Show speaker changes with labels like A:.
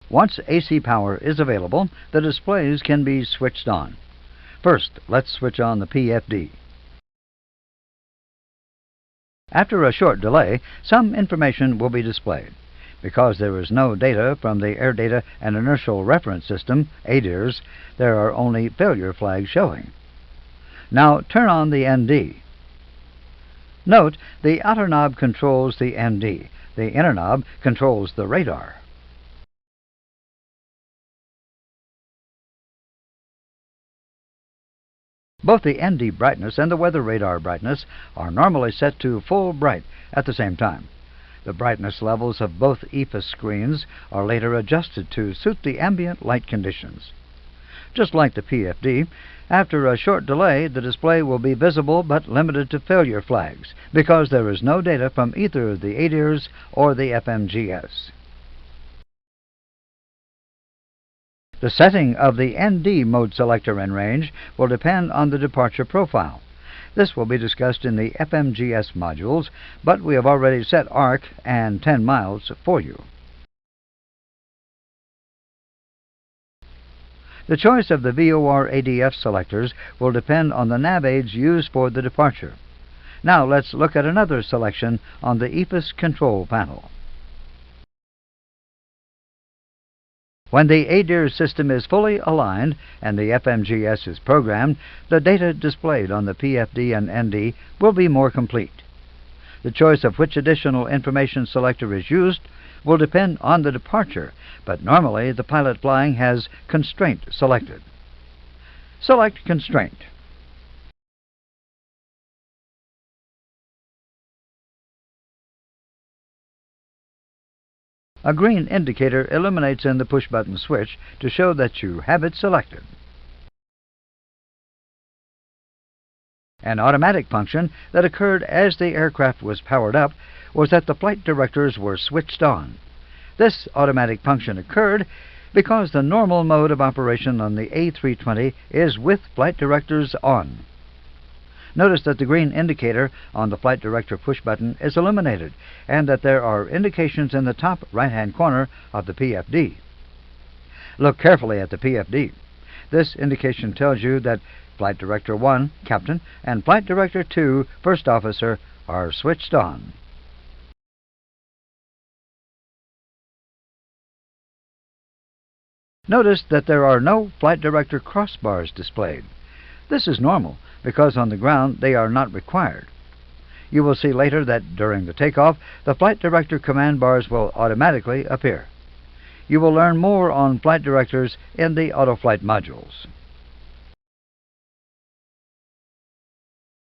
A: Once AC power is available, the displays can be switched on. First, let's switch on the PFD. After a short delay, some information will be displayed. Because there is no data from the Air Data and Inertial Reference System, ADIRS, there are only failure flags showing. Now turn on the ND. Note, the outer knob controls the ND. The inner knob controls the radar. Both the ND brightness and the weather radar brightness are normally set to full bright at the same time. The brightness levels of both EIS screens are later adjusted to suit the ambient light conditions. Just like the PFD, after a short delay, the display will be visible but limited to failure flags because there is no data from either the ADIRS or the FMGS. The setting of the ND mode selector and range will depend on the departure profile. This will be discussed in the FMGS modules, but we have already set ARC and 10 miles for you. The choice of the VOR-ADF selectors will depend on the nav aids used for the departure. Now let's look at another selection on the EIS control panel. When the ADIRS system is fully aligned and the FMGS is programmed, the data displayed on the PFD and ND will be more complete. The choice of which additional information selector is used will depend on the departure, but normally the pilot flying has Constraint selected. Select Constraint. A green indicator illuminates in the push-button switch to show that you have it selected. An automatic function that occurred as the aircraft was powered up was that the flight directors were switched on. This automatic function occurred because the normal mode of operation on the A320 is with flight directors on. Notice that the green indicator on the flight director push button is illuminated and that there are indications in the top right-hand corner of the PFD. Look carefully at the PFD. This indication tells you that Flight Director 1, Captain, and Flight Director 2, First Officer, are switched on. Notice that there are no Flight Director crossbars displayed. This is normal because on the ground they are not required. You will see later that during the takeoff, the Flight Director command bars will automatically appear. You will learn more on Flight Directors in the Autoflight modules.